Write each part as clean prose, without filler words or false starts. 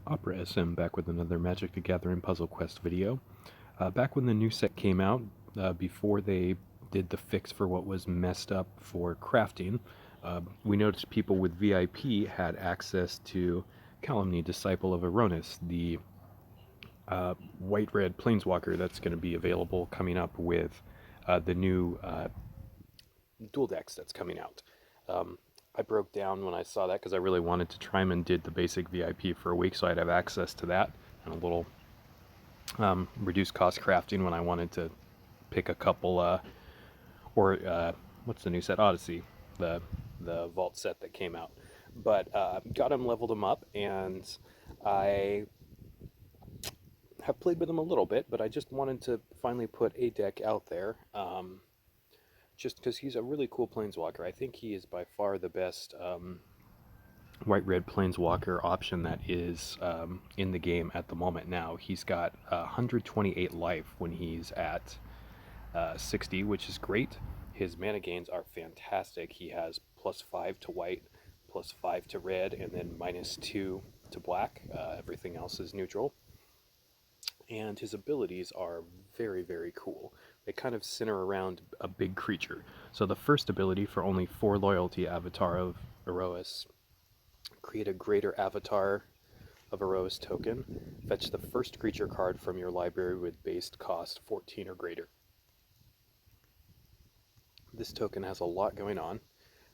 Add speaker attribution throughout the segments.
Speaker 1: Opera SM back with another Magic the Gathering Puzzle Quest video. Back when the new set came out, before they did the fix for what was messed up for crafting, we noticed people with VIP had access to Kalemne, Disciple of Aronis, the white-red planeswalker that's going to be available coming up with the new dual decks that's coming out. I broke down when I saw that because I really wanted to try them and did the basic VIP for a week so I'd have access to that and a little reduced cost crafting when I wanted to pick a couple what's the new set, Odyssey, the vault set that came out. But got them, leveled them up, and I have played with them a little bit, but I just wanted to finally put a deck out there, just because he's a really cool planeswalker. I think he is by far the best white-red planeswalker option that is in the game at the moment now. He's got 128 life when he's at 60, which is great. His mana gains are fantastic. He has +5 to white, +5 to red, and then -2 to black. Everything else is neutral. And his abilities are very, very cool. They kind of center around a big creature. So the first ability, for only 4 loyalty, Avatar of Erois, create a greater Avatar of Erois token. Fetch the first creature card from your library with base cost 14 or greater. This token has a lot going on.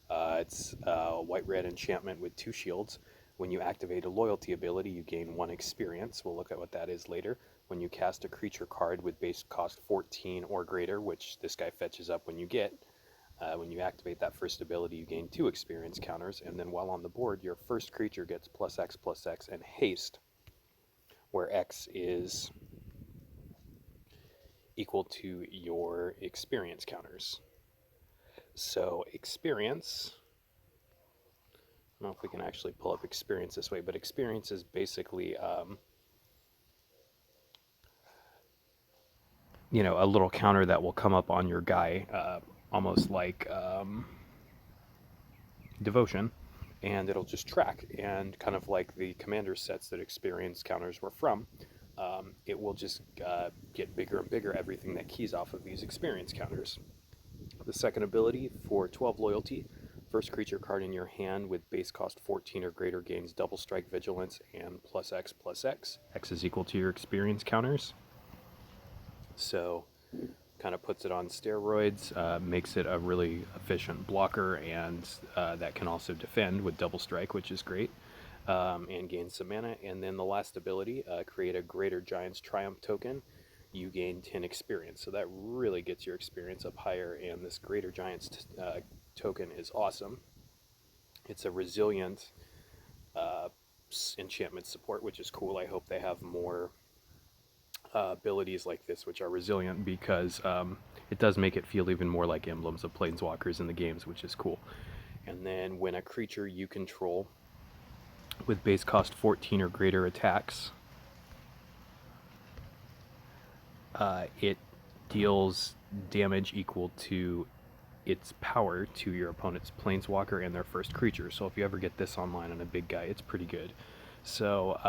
Speaker 1: It's a white-red enchantment with 2 shields. When you activate a loyalty ability, you gain 1 experience. We'll look at what that is later. When you cast a creature card with base cost 14 or greater, which this guy fetches up when you activate that first ability, you gain 2 experience counters, and then while on the board, your first creature gets +X and haste, where X is equal to your experience counters. So experience, I don't know if we can actually pull up experience this way, but experience is basically a little counter that will come up on your guy, almost like devotion, and it'll just track, and kind of like the commander sets that experience counters were from, it will just get bigger and bigger, everything that keys off of these experience counters. The second ability, for 12 loyalty, first creature card in your hand with base cost 14 or greater gains double strike, vigilance, and +X. X is equal to your experience counters. So kind of puts it on steroids, makes it a really efficient blocker, and that can also defend with double strike, which is great, and gain some mana. And then the last ability, create a greater Giant's Triumph token. You gain 10 experience, so that really gets your experience up higher, and this greater Giant's token is awesome. It's a resilient enchantment support, which is cool. I hope they have more abilities like this which are resilient, because it does make it feel even more like emblems of planeswalkers in the games, which is cool. And then when a creature you control with base cost 14 or greater attacks, it deals damage equal to its power to your opponent's planeswalker and their first creature. So if you ever get this online on a big guy, it's pretty good. So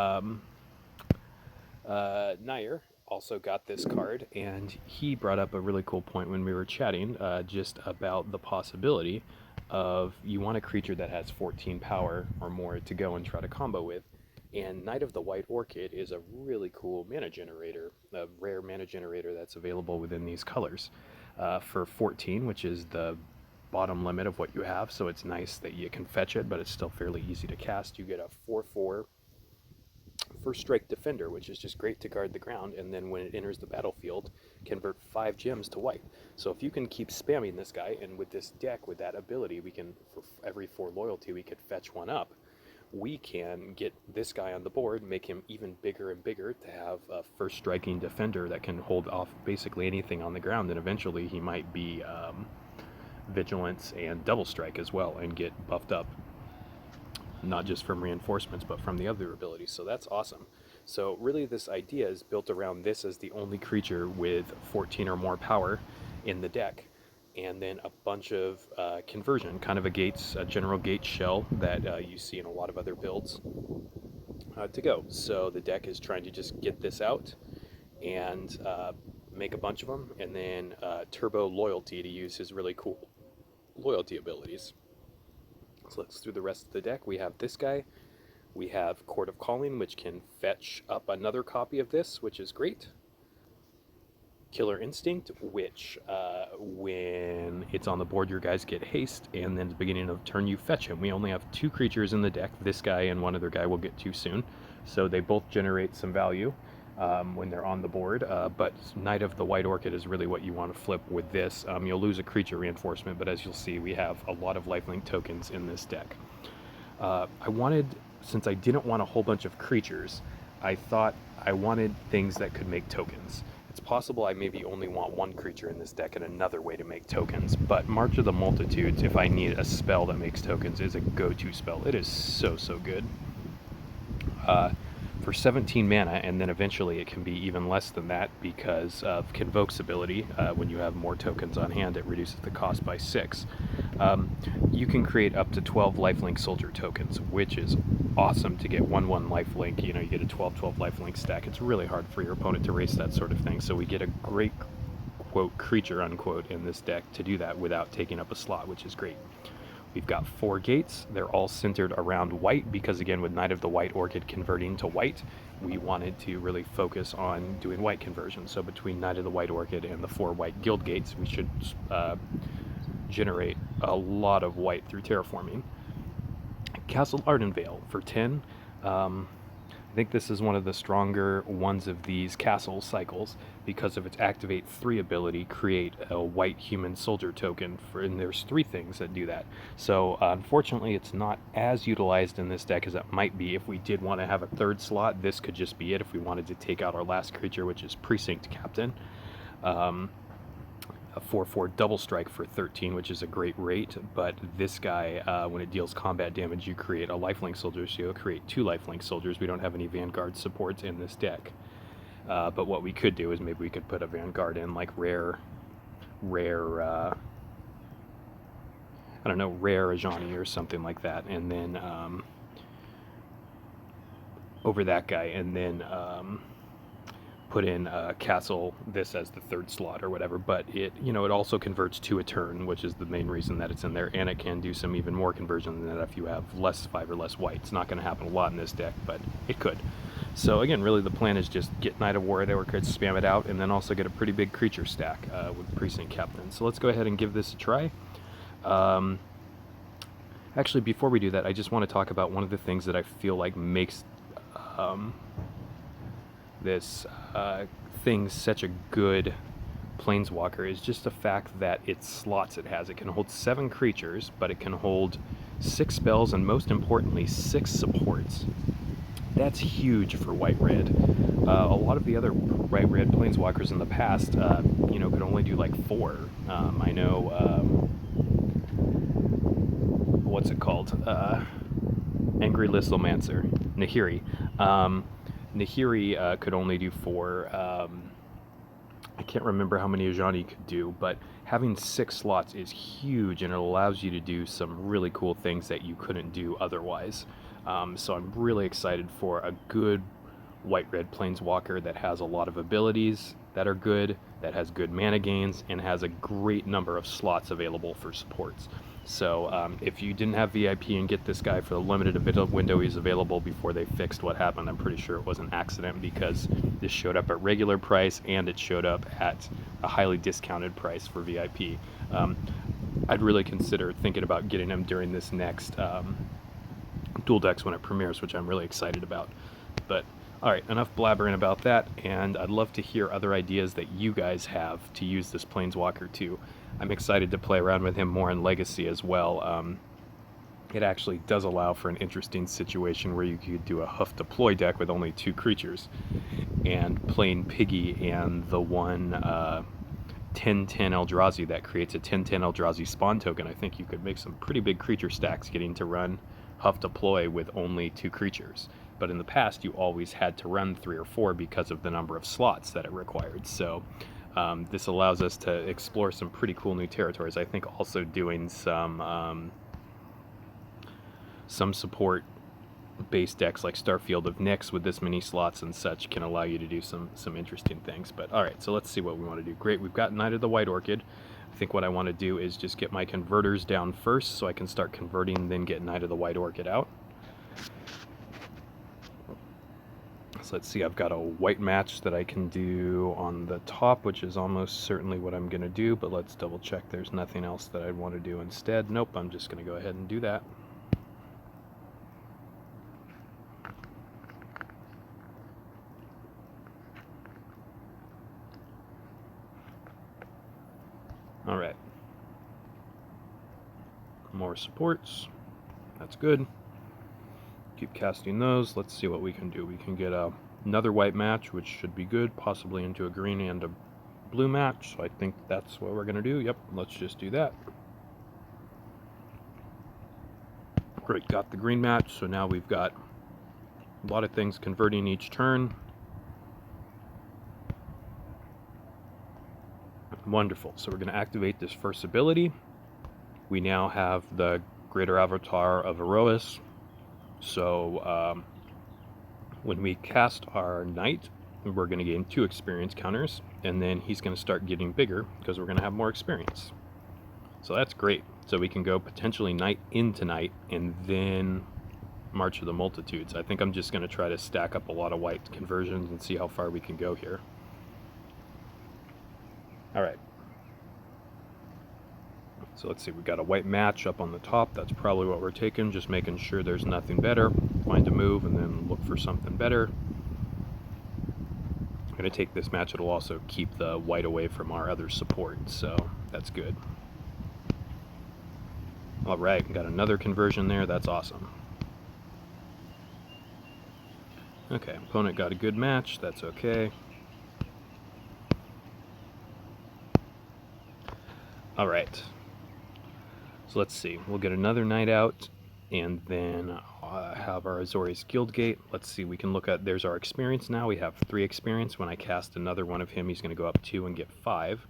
Speaker 1: Nair also got this card, and he brought up a really cool point when we were chatting, just about the possibility of you want a creature that has 14 power or more to go and try to combo with. And Knight of the White Orchid is a really cool mana generator, a rare mana generator that's available within these colors, for 14, which is the bottom limit of what you have. So it's nice that you can fetch it, but it's still fairly easy to cast. You get a 4/4 First Strike Defender, which is just great to guard the ground, and then when it enters the battlefield, convert 5 gems to white. So if you can keep spamming this guy, and with this deck, with that ability, we can, for every 4 loyalty, we could fetch 1 up. We can get this guy on the board, make him even bigger and bigger to have a first striking defender that can hold off basically anything on the ground, and eventually he might be vigilance and double strike as well, and get buffed up, not just from reinforcements, but from the other abilities. So that's awesome. So really this idea is built around this as the only creature with 14 or more power in the deck, and then a bunch of conversion, kind of a general gate shell that you see in a lot of other builds. to go. So the deck is trying to just get this out and make a bunch of them, and then turbo loyalty to use his really cool loyalty abilities. So let's through the rest of the deck. We have this guy. We have Court of Calling, which can fetch up another copy of this, which is great. Killer Instinct, which when it's on the board, your guys get haste, and then at the beginning of turn, you fetch him. We only have 2 creatures in the deck. This guy and one other guy we'll get to soon. So they both generate some value when they're on the board, but Knight of the White Orchid is really what you want to flip with this. You'll lose a creature reinforcement, but as you'll see, we have a lot of lifelink tokens in this deck. Since I didn't want a whole bunch of creatures, I thought I wanted things that could make tokens. It's possible I maybe only want 1 creature in this deck and another way to make tokens, but March of the Multitudes, if I need a spell that makes tokens, is a go-to spell. It is so good. For 17 mana, and then eventually it can be even less than that because of Convoke's ability. When you have more tokens on hand, it reduces the cost by 6. You can create up to 12 lifelink soldier tokens, which is awesome to get 1/1 lifelink. You get a 12/12 lifelink stack. It's really hard for your opponent to race that sort of thing, so we get a great, quote, creature, unquote, in this deck to do that without taking up a slot, which is great. We've got 4 gates. They're all centered around white because, again, with Knight of the White Orchid converting to white, we wanted to really focus on doing white conversion. So between Knight of the White Orchid and the 4 white guild gates, we should generate a lot of white through terraforming. Castle Ardenvale for 10. I think this is one of the stronger ones of these castle cycles because of its activate 3 ability, create a white human soldier token, and there's 3 things that do that. So unfortunately it's not as utilized in this deck as it might be. If we did want to have a 3rd slot, this could just be it if we wanted to take out our last creature, which is Precinct Captain. A 4/4 double strike for 13, which is a great rate, but this guy, when it deals combat damage, you create a lifelink soldier, so you'll create 2 lifelink soldiers. We don't have any Vanguard supports in this deck, but what we could do is maybe we could put a Vanguard in, like rare Ajani or something like that, and then over that guy, and then put in Castle this as the 3rd slot or whatever, but it also converts to a turn, which is the main reason that it's in there, and it can do some even more conversion than that if you have less 5 or less white. It's not going to happen a lot in this deck, but it could. So again, really the plan is just get Knight of White Orchid, spam it out, and then also get a pretty big creature stack with Precinct Captain. So let's go ahead and give this a try. Actually, before we do that, I just want to talk about one of the things that I feel like makes this thing such a good planeswalker is just the fact that its slots it has. It can hold 7 creatures, but it can hold 6 spells, and most importantly 6 supports. That's huge for white-red. A lot of the other white-red planeswalkers in the past could only do like 4. I know what's it called, Angry Listlemancer, Nahiri. Nahiri could only do 4. I can't remember how many Ajani could do, but having 6 slots is huge, and it allows you to do some really cool things that you couldn't do otherwise. So I'm really excited for a good white-red planeswalker that has a lot of abilities that are good, that has good mana gains, and has a great number of slots available for supports. So if you didn't have VIP and get this guy for the limited window he's available before they fixed what happened, I'm pretty sure it was an accident, because this showed up at regular price and it showed up at a highly discounted price for VIP. I'd really consider thinking about getting him during this next Dual Decks when it premieres, which I'm really excited about. But alright, enough blabbering about that, and I'd love to hear other ideas that you guys have to use this Planeswalker too. I'm excited to play around with him more in Legacy as well. It actually does allow for an interesting situation where you could do a Huff Deploy deck with only 2 creatures, and playing Piggy and the one 10/10 Eldrazi that creates a 10/10 Eldrazi spawn token. I think you could make some pretty big creature stacks getting to run Huff Deploy with only 2 creatures. But in the past, you always had to run 3 or 4 because of the number of slots that it required. So this allows us to explore some pretty cool new territories. I think also doing some support base decks like Starfield of Nyx with this many slots and such can allow you to do some interesting things. But alright, so let's see what we want to do. Great, we've got Knight of the White Orchid. I think what I want to do is just get my converters down first so I can start converting, then get Knight of the White Orchid out. So let's see, I've got a white match that I can do on the top, which is almost certainly what I'm going to do, but let's double check there's nothing else that I'd want to do instead. Nope, I'm just going to go ahead and do that. Alright. More supports. That's good. Keep casting those. Let's see what we can do. We can get another white match, which should be good, possibly into a green and a blue match. So I think that's what we're going to do. Yep, let's just do that. Great, got the green match. So now we've got a lot of things converting each turn. Wonderful. So we're going to activate this first ability. We now have the Greater Avatar of Erois. So when we cast our Knight, we're going to gain 2 experience counters, and then he's going to start getting bigger because we're going to have more experience. So that's great. So we can go potentially Knight into Knight and then March of the Multitudes. I think I'm just going to try to stack up a lot of white conversions and see how far we can go here. Alright. So let's see, we've got a white match up on the top. That's probably what we're taking, just making sure there's nothing better. Find a move and then look for something better. I'm going to take this match. It'll also keep the white away from our other support, so that's good. Alright, got another conversion there. That's awesome. Okay, opponent got a good match. That's okay. Alright. So let's see, we'll get another Knight out, and then have our Azorius Guildgate. Let's see, we can look at, there's our experience now. We have 3 experience. When I cast another one of him, he's going to go up 2 and get 5.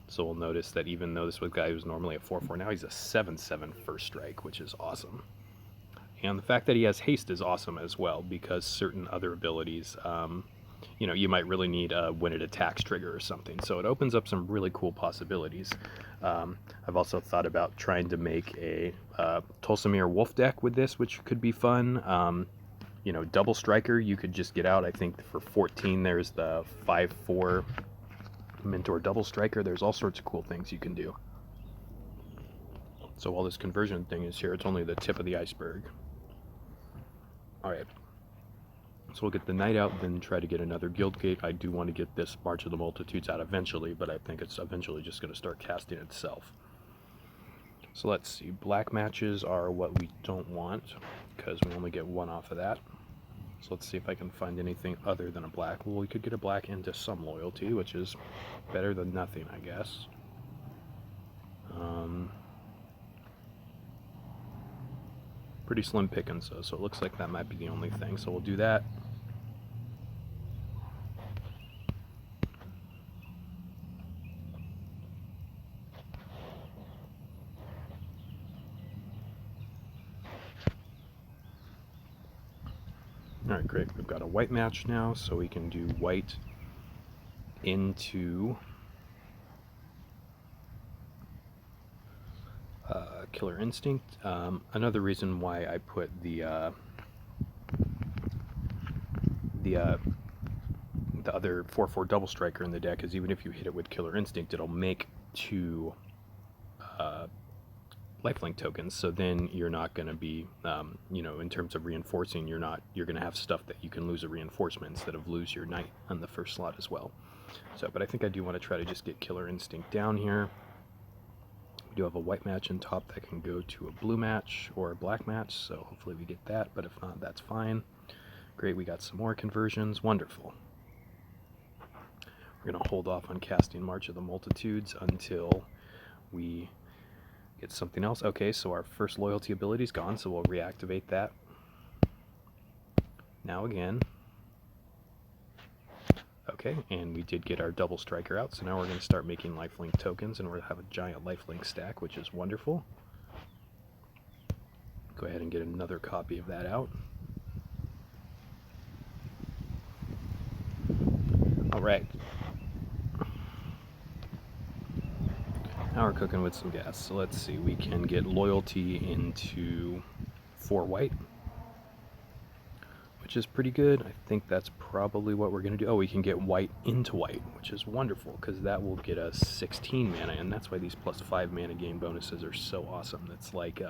Speaker 1: So we'll notice that even though this was a guy who's normally a 4/4, now he's a 7/7 first strike, which is awesome. And the fact that he has haste is awesome as well, because certain other abilities, you know, you might really need a when it attacks trigger or something. So it opens up some really cool possibilities. I've also thought about trying to make a Tulsamir Wolf deck with this, which could be fun. You know, double striker, you could just get out. I think for 14, there's the 5/4 Mentor double striker. There's all sorts of cool things you can do. So while this conversion thing is here, it's only the tip of the iceberg. Alright. So we'll get the Knight out, then try to get another Guildgate. I do want to get this March of the Multitudes out eventually, but I think it's eventually just going to start casting itself. So let's see. Black matches are what we don't want, because we only get 1 off of that. So let's see if I can find anything other than a black. Well, we could get a black into some loyalty, which is better than nothing, I guess. Pretty slim pickings, so it looks like that might be the only thing. So we'll do that. Alright, great. We've got a white match now, so we can do white into Killer Instinct. Another reason why I put the other 4/4 double striker in the deck is even if you hit it with Killer Instinct, it'll make 2 lifelink tokens, so then you're not going to be, you know, in terms of reinforcing, you're going to have stuff that you can lose a reinforcement instead of lose your Knight on the first slot as well. So, but I think I do want to try to just get Killer Instinct down here. We do have a white match in top that can go to a blue match or a black match, so hopefully we get that, but if not, that's fine. Great, we got some more conversions. Wonderful. We're going to hold off on casting March of the Multitudes until we get something else. Okay, so our first loyalty ability is gone, so we'll reactivate that. Now again. Okay, and we did get our double striker out, so now we're going to start making lifelink tokens, and we're going to have a giant lifelink stack, which is wonderful. Go ahead and get another copy of that out. All right. Now we're cooking with some gas. So let's see, we can get loyalty into 4 white, which is pretty good. I think that's probably what we're going to do. Oh, we can get white into white, which is wonderful because that will get us 16 mana, and that's why these +5 mana gain bonuses are so awesome. That's like,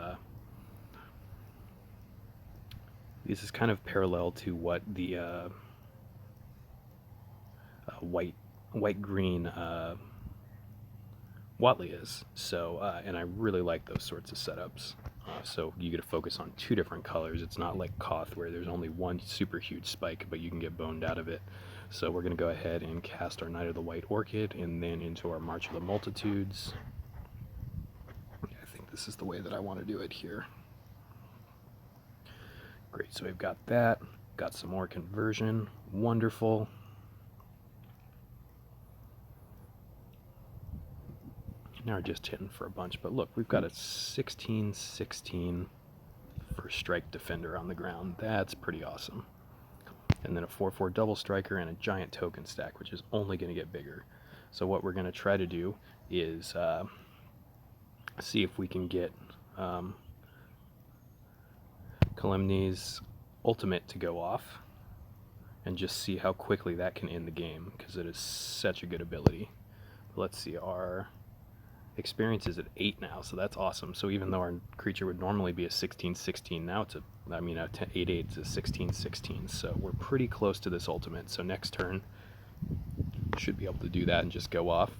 Speaker 1: this is kind of parallel to what the white-green Watley is. So, and I really like those sorts of setups. So you get to focus on 2 different colors. It's not like Koth where there's only one super huge spike, but you can get boned out of it. So we're going to go ahead and cast our Knight of the White Orchid and then into our March of the Multitudes. I think this is the way that I want to do it here. Great, so we've got that. Got some more conversion. Wonderful. Now we're just hitting for a bunch, but look, we've got a 16/16 for strike defender on the ground. That's pretty awesome. And then a 4/4 double striker and a giant token stack, which is only going to get bigger. So what we're going to try to do is see if we can get Kalemne's ultimate to go off and just see how quickly that can end the game, because it is such a good ability. Let's see, our experience is at 8 now, so that's awesome. So even though our creature would normally be a 16/16, now it's a 8/8 is a 16/16, so we're pretty close to this ultimate. So next turn should be able to do that and just go off.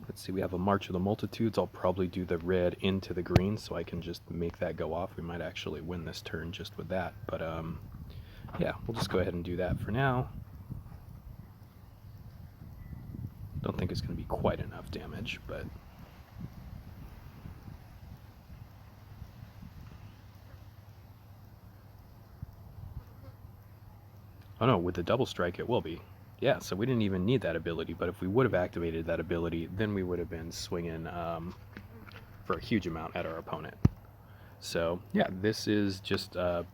Speaker 1: Let's see, we have a March of the Multitudes. I'll probably do the red into the green so I can just make that go off. We might actually win this turn just with that, but yeah, we'll just go ahead and do that for now. Don't think it's going to be quite enough damage, but oh no, with the double strike it will be. Yeah, so we didn't even need that ability, but if we would have activated that ability, then we would have been swinging for a huge amount at our opponent. So yeah, this is just a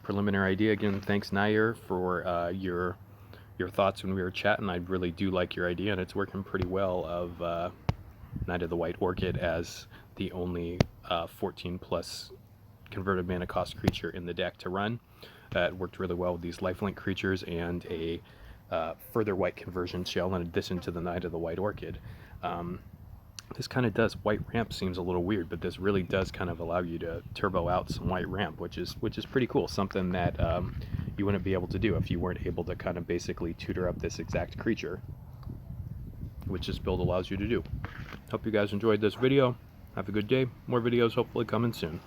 Speaker 1: preliminary idea. Again, thanks Nair for your thoughts when we were chatting. I really do like your idea, and it's working pretty well of Knight of the White Orchid as the only 14+ converted mana cost creature in the deck to run. It worked really well with these lifelink creatures and a further white conversion shell in addition to the Knight of the White Orchid. This kind of does, white ramp seems a little weird, but this really does kind of allow you to turbo out some white ramp, which is pretty cool. Something that you wouldn't be able to do if you weren't able to kind of basically tutor up this exact creature, which this build allows you to do. Hope you guys enjoyed this video. Have a good day. More videos hopefully coming soon.